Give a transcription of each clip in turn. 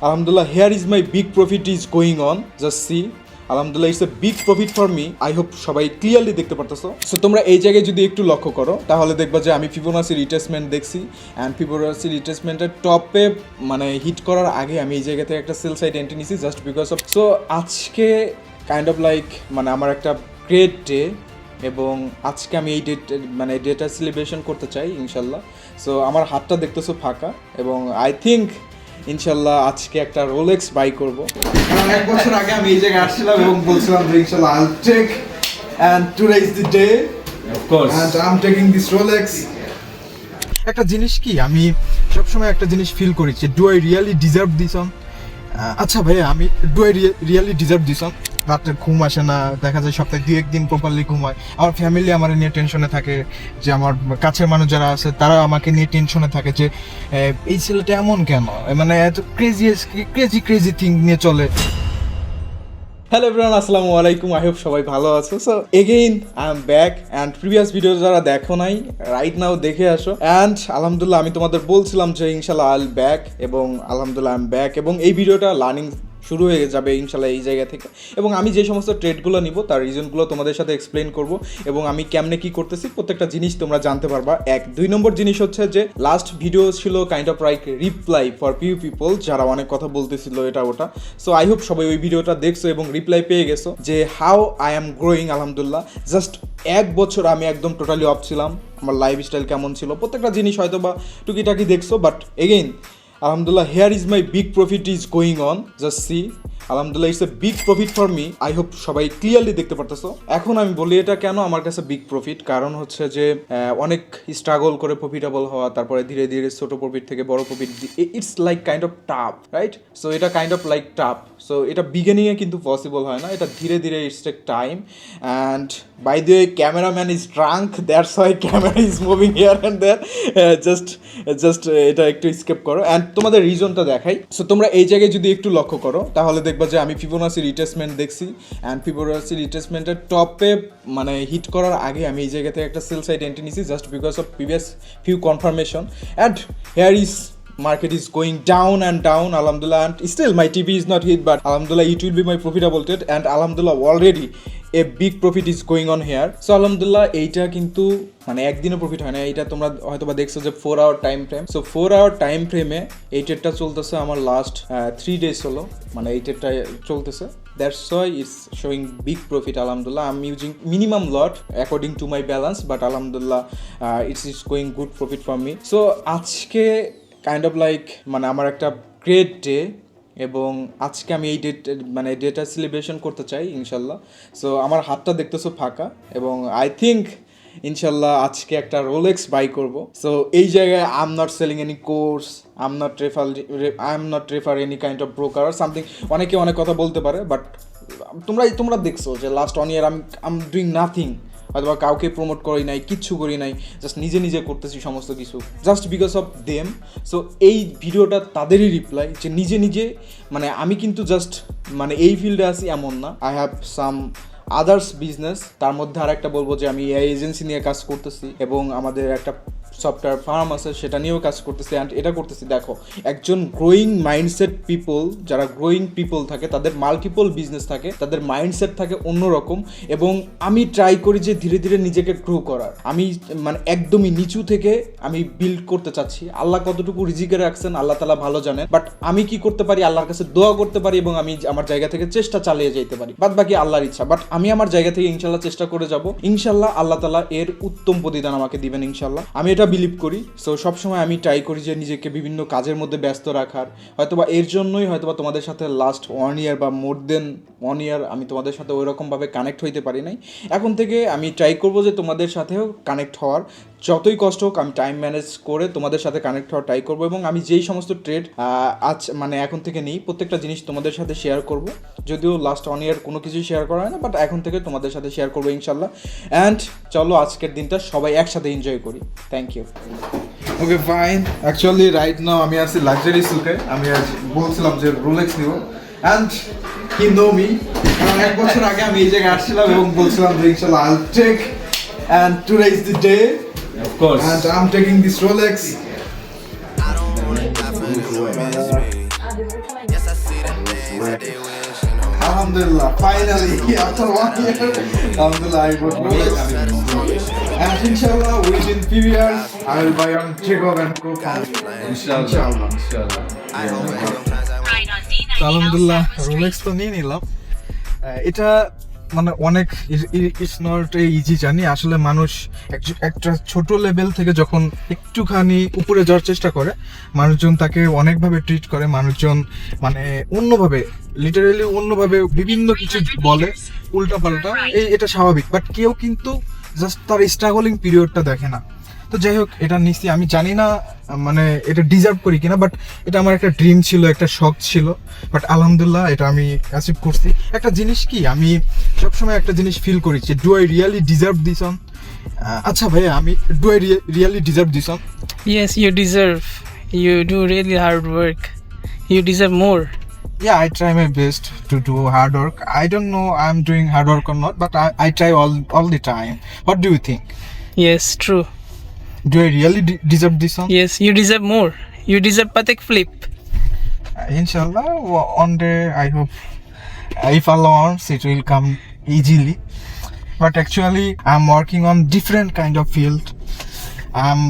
Alhamdulillah, here is my big profit is going on. Just see. Alhamdulillah, it's a big profit for me. I hope সবাই clearly দেখতে পারতেছো। So তোমরা এই জায়গায় যদি একটু লক্ষ্য করো তাহলে দেখবা যে আমি ফিবোনাচি রিট্রেসমেন্ট দেখছি অ্যান্ড ফিবোনাচি রিট্রেসমেন্টের টপে মানে হিট করার আগে আমি এই জায়গা থেকে একটা সেল সাইড এন্ট্রি নিছি জাস্ট বিকজ অফ। সো আজকে কাইন্ড অফ লাইক মানে আমার একটা গ্রেট ডে এবং আজকে আমি এই ডেটা সেলিব্রেশন করতে চাই ইনশাল্লাহ। সো আমার হাতটা দেখতেছো ফাঁকা এবং আই থিঙ্ক ইনশাল্লাহ আজকে একটা রোলেক্স বাই করব। কারণ এক বছর আগে আমি এই জায়গায় আসছিলাম এবং বলছিলাম যে ইনশাল্লাহ I'll take and today is the day of course and I am taking this Rolex. একটা জিনিস কি আমি সবসময় একটা জিনিস ফিল করি যে do I really deserve this on. আচ্ছা ভাইয়া আমি do I really deserve this on. রাতে ঘুম আসে না, দেখা যায় সপ্তাহে 2-1 দিন প্রপারলি ঘুম হয়। আমার ফ্যামিলি আমার নিয়ে টেনশনে থাকে, যে আমার কাছের মানুষ যারা আছে তারা আমাকে নিয়ে টেনশনে থাকে যে এই ছেলেটা এমন কেন, মানে এত ক্রেজি থিং নিয়ে চলে। হ্যালো এভরিওয়ান, আসসালামু আলাইকুম। আই হোপ সবাই ভালো আছো। So again I am back and previous video যারা দেখো নাই রাইট নাও দেখে আসো। অ্যান্ড আলহামদুলিল্লাহ আমি তোমাদের বলছিলাম যে ইনশাল্লাহ আইল ব্যাক এবং আলহামদুলিল্লাহ আই এম ব্যাক এবং এই ভিডিওটা লার্নিং শুরু হয়ে যাবে ইনশাল্লাহ এই জায়গা থেকে। এবং আমি যে সমস্ত ট্রেডগুলো নিব তার রিজনগুলো তোমাদের সাথে এক্সপ্লেন করব এবং আমি কেমনে কী করতেছি প্রত্যেকটা জিনিস তোমরা জানতে পারবা। 2 নম্বর জিনিস হচ্ছে যে লাস্ট ভিডিও ছিল kind of like reply for people যারা অনেক কথা বলতেছিল এটা ওটা। সো আই হোপ সবাই ওই ভিডিওটা দেখছো এবং রিপ্লাই পেয়ে গেছো যে হাউ আই এম গ্রোয়িং। আলহামদুলিল্লাহ জাস্ট 1 বছর আমি একদম টোটালি অফ ছিলাম, আমার লাইফস্টাইল কেমন ছিল প্রত্যেকটা জিনিস হয়তো বা টুকিটাকি দেখছো। But again Alhamdulillah, here is my big profit is going on. Just see. Alhamdulillah, it's a big profit for me. I hope সবাই ক্লিয়ারলি দেখতে পারতেছো। এখন আমি বলি এটা কেন আমার কাছে বিগ প্রফিট, কারণ হচ্ছে যে অনেক স্ট্রাগল করে প্রফিটেবল হওয়া, তারপরে ধীরে ধীরে ছোট প্রফিট থেকে বড় profit, it's like kind of tough, right? So এটা kind of like tough. So এটা বিগিনিংয়ে কিন্তু পসিবল হয় না, এটা ধীরে ধীরে it's take time. And by the way cameraman is drunk, that's why camera is moving here and there. Just এটা একটু স্কেপ করো অ্যান্ড তোমাদের রিজনটা দেখাই। সো তোমরা এই জায়গায় যদি একটু লক্ষ্য করো তাহলে দেখবা যে আমি ফিবোনাচি রিট্রেসমেন্ট দেখছি অ্যান্ড ফিবোনাচি রিট্রেসমেন্টের টপে মানে হিট করার আগে আমি এই জায়গা থেকে একটা সেল সাইড এন্ট্রি নিছি just because of previous few confirmation. And hair is market is going down and down, alhamdulillah, and still my TV is not hit, but alhamdulillah it will be my profitable trade and alhamdulillah already a big profit is going on here. So alhamdulillah এইটা কিন্তু মানে একদিনও profit হয় না, এইটা তোমরা হয়তো বা দেখছো যে 4 hour time frame. So 4 hour time ফ্রেমে এই ট্রেডটা চলতেছে আমার লাস্ট 3 ডেজ হলো, মানে এই ট্রেডটা চলতেছে। That's why it's showing big profit. Alhamdulillah, I'm using minimum lot according to my balance, but alhamdulillah it's going good profit for me. So আজকে kind of like মানে আমার একটা গ্রেট ডে এবং আজকে আমি এই ডেটা সেলিব্রেশন করতে চাই ইনশাল্লাহ। সো আমার হাতটা দেখতেছো ফাঁকা এবং আই থিঙ্ক ইনশাল্লাহ আজকে একটা রোলেক্স বাই করব। সো এই জায়গায় I am not selling any course, I am not refer any kind of broker or something. অনেকে অনেক কথা বলতে পারে, বাট তোমরা দেখছো যে last 1 year I am doing nothing, অথবা কাউকে প্রমোট করি নাই, কিচ্ছু করি নাই, জাস্ট নিজে করতেছি সমস্ত কিছু just because of them. So এই ভিডিওটা তাদেরই রিপ্লাই যে নিজে মানে আমি কিন্তু জাস্ট মানে এই ফিল্ডে আছি এমন না, I have some others business. তার মধ্যে আর একটা বলবো যে আমি এআই এজেন্সি নিয়ে কাজ করতেছি এবং আমাদের একটা সফটওয়্যার ফার্ম আছে সেটা নিয়েও কাজ করতেছি। অ্যান্ড এটা করতেছি দেখো একজন গ্রোয়িং মাইন্ডসেট পিপল, যারা গ্রোয়িং পিপল থাকে তাদের মাল্টিপল বিজনেস থাকে, তাদের মাইন্ডসেট থাকে অন্যরকম এবং আমি ট্রাই করি যে ধীরে ধীরে নিজেকে গ্রো করার। আমি মানে একদমই নিচু থেকে আমি বিল্ড করতে চাচ্ছি। আল্লাহ কতটুকু রিজিকে রাখছেন আল্লাহ তাআলা ভালো জানেন, বাট আমি কি করতে পারি আল্লাহর কাছে দোয়া করতে পারি এবং আমি আমার জায়গা থেকে চেষ্টা চালিয়ে যেতে পারি, বাদ বাকি আল্লাহর ইচ্ছা। বাট আমি আমার জায়গা থেকে ইনশাল্লাহ চেষ্টা করে যাব, ইনশাল্লাহ আল্লাহ তাআলা এর উত্তম প্রতিদান আমাকে দিবেন ইনশাল্লাহ, আমি এটা বিলিভ করি। সো সবসময় আমি ট্রাই করি যে নিজেকে বিভিন্ন কাজের মধ্যে ব্যস্ত রাখার। হয়তোবা এর জন্যই হয়তোবা তোমাদের সাথে লাস্ট 1 ইয়ার বা মোর দেন 1 ইয়ার আমি তোমাদের সাথে ওইরকমভাবে কানেক্ট হইতে পারি নাই। এখন থেকে আমি ট্রাই করবো যে তোমাদের সাথেও কানেক্ট হওয়ার, যতই কষ্ট হোক আমি টাইম ম্যানেজ করে তোমাদের সাথে কানেক্ট হওয়ার ট্রাই করবো এবং আমি যেই সমস্ত ট্রেড মানে এখন থেকে নিই প্রত্যেকটা জিনিস তোমাদের সাথে শেয়ার করব। যদিও লাস্ট 1 ইয়ার কোনো কিছুই শেয়ার করা হয় না, বাট এখন থেকে তোমাদের সাথে শেয়ার করবো ইনশাল্লাহ। অ্যান্ড চলো আজকের দিনটা সবাই একসাথে এনজয় করি। Thank you. Okay fine, actually right now আমি আছি লাক্সারি সুকে। আমি আজ বলছিলাম যে রোলেক্স নিব অ্যান্ড হি নো মি, কারণ 1 বছর আগে আমি এই জায়গায় আসছিলাম এবং বলছিলাম যে ইনশাল্লাহ I'll take and today is the day of course and I am taking this Rolex. Alhamdulillah, finally, after 1 year, Alhamdulillah, I got Rolex. And inshallah, within few years, I will buy on Jacob and Co. Inshallah. আলহামদুলিল্লাহ Rolex তো নিয়ে নিলাম। এটা মানে অনেক it's not a easy জানি। আসলে মানুষ একটা ছোট লেভেল থেকে যখন একটুখানি উপরে যাওয়ার চেষ্টা করে, মানুষজন তাকে অনেকভাবে ট্রিট করে, মানুষজন মানে অন্যভাবে, লিটারেলি অন্যভাবে বিভিন্ন কিছু বলে, উল্টাপাল্টা। এটা স্বাভাবিক, বাট কেউ কিন্তু জাস্ট তার স্ট্রাগলিং পিরিয়ডটা দেখে না। তো যাই হোক, এটা নিশ্চয়ই আমি জানি না মানে এটা ডিজার্ভ করি কিনা, বাট এটা আমার একটা ড্রিম ছিল, একটা শখ ছিল, বাট আলহামদুলিল্লাহ এটা আমি অ্যাচিভ করছি। একটা জিনিস কি, আমি সবসময় একটা জিনিস ফিল করি যে do I really deserve this on. আচ্ছা ভাইয়া, আমি do I really deserve this on? Yes, you deserve. You do really hard work. You deserve more. Yeah, I try my best to do hard work. I don't know I'm doing hard work or not, but I try all the time. What do you think? Yes, true. Do I really deserve this one? Yes, you deserve more. You deserve Patek Philippe. Inshallah, one day I hope if Allah wants, it will come easily. But actually, I'm working on different kind of field. I'm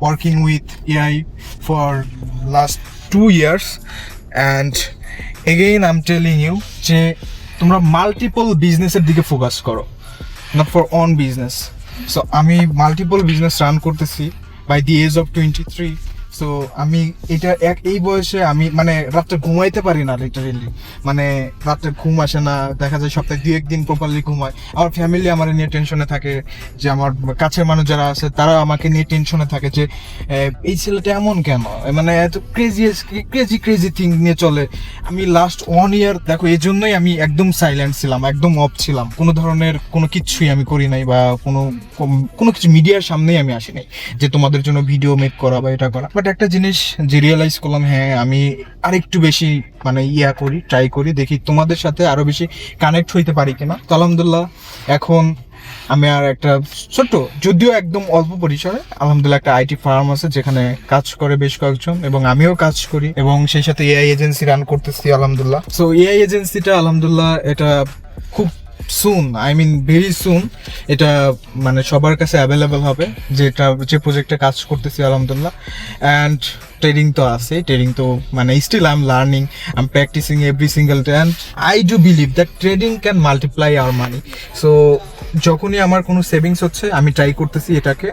working with AI for last 2 years, and again I'm telling you যে তোমরা multiple বিজনেসের দিকে focus করো, not for own business. So আমি multiple business run করতেছি by the age of 23। So আমি এটা এই বয়সে আমি মানে রাত্রে ঘুমাইতে পারি না, লিটারেলি মানে রাত্রে ঘুম আসে না, দেখা যায় সপ্তাহে 2-1 দিন প্রপারলি ঘুমায়। আমার ফ্যামিলি আমার নিয়ে টেনশনে থাকে, যে আমার কাছের মানুষ যারা আছে তারা আমাকে নিয়ে টেনশনে থাকে যে এই ছেলেটা এমন কেন, মানে এত ক্রেজি থিং নিয়ে চলে। আমি লাস্ট 1 ইয়ার দেখো, এই জন্যই আমি একদম সাইলেন্ট ছিলাম, একদম অফ ছিলাম, কোনো ধরনের কোনো কিছুই আমি করি নাই, বা কোনো কিছু মিডিয়ার সামনেই আমি আসি নাই যে তোমাদের জন্য ভিডিও মেক করা বা এটা করা। বাট একটা জিনিস যে রিয়েলাইজ করলাম, হ্যাঁ আমি আরেকটু বেশি মানে করি, ট্রাই করি, দেখি তোমাদের সাথে আরো বেশি কানেক্ট হইতে পারি কিনা। তো আলহামদুলিল্লাহ এখন আমি আর একটা ছোট্ট, যদিও একদম অল্প পরিসরে, আলহামদুলিল্লাহ একটা আইটি ফার্ম আছে যেখানে কাজ করে বেশ কয়েকজন, এবং আমিও কাজ করি, এবং সেই সাথে এআই এজেন্সি রান করতেছি আলহামদুলিল্লাহ। সো এআই এজেন্সিটা আলহামদুলিল্লাহ এটা খুব সুন, আই মিন ভেরি সুন এটা মানে সবার কাছে অ্যাভেলেবল হবে, যে প্রজেক্টে কাজ করতেছি আলহামদুলিল্লাহ। অ্যান্ড ট্রেডিং তো আছে, ট্রেডিং তো মানে still I am learning, I am practising every single day, and I do believe that trading can multiply our money. So যখনই আমার কোনো সেভিংস হচ্ছে, আমি ট্রাই করতেছি এটাকে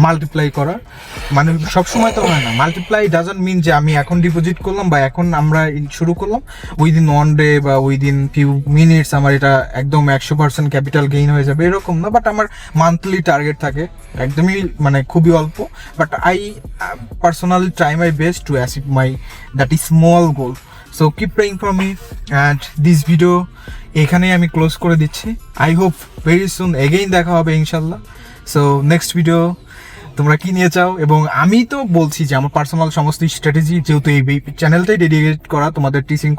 মাল্টিপ্লাই করা। মানে সবসময় তো হয় না, মাল্টিপ্লাই ডাজন্ট মিন যে আমি এখন ডিপোজিট করলাম বা এখন আমরা শুরু করলাম, উইদিন 1 ডে বা উইদিন ফিউ মিনিটস আমার এটা একদম 100% ক্যাপিটাল গেইন হয়ে যাবে, এরকম না। বাট আমার মান্থলি টার্গেট থাকে একদমই মানে খুবই অল্প, but I personally try my best to achieve my that is small goal. So keep praying for me, and this video এখানেই আমি ক্লোজ করে দিচ্ছি। I hope very soon again দেখা হবে ইনশাল্লাহ। সো নেক্সট ভিডিও তোমরা কি নিয়ে চাও, এবং আমি তো বলছি যে আমার পার্সোনাল সমস্ত স্ট্র্যাটেজি, যেহেতু এই চ্যানেলটাই ডেডিকেট করা তোমাদের টিচিং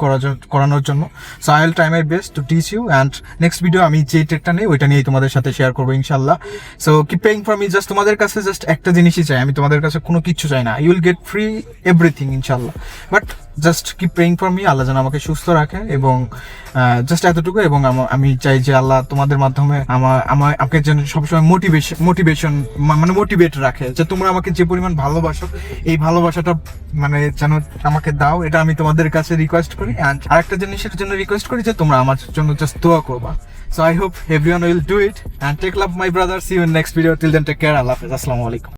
করানোর জন্য, so I will try my best to teach you. And next video আমি যে টেকটা নেই ওইটা নিয়েই তোমাদের সাথে শেয়ার করবো ইনশাল্লাহ। So keep paying for me, just তোমাদের কাছে জাস্ট একটা জিনিসই চাই, আমি তোমাদের কাছে কোনো কিছু চাই না, you will get free everything ইনশাল্লাহ। But just keep praying for me, আল্লাহ যেন আমাকে সুস্থ রাখে, এবং জাস্ট এতটুকু। এবং আমি চাই যে আল্লাহ তোমাদের মাধ্যমে আমাকে যেন সবসময় মোটিভেশন মানে মোটিভেট রাখে, যে তোমরা আমাকে যে পরিমাণ ভালোবাসো, এই ভালোবাসাটা মানে যেন আমাকে দাও, এটা আমি তোমাদের কাছে রিকোয়েস্ট করি। অ্যান্ড আরেকটা জিনিসের জন্য রিকোয়েস্ট করি যে তোমরা আমার জন্য জাস্ট দোয়া করবা। So I hope everyone will do it, and take love my brother, see you in next video, till then take care, আল্লাহ হাফেজ, আসসালামু আলাইকুম।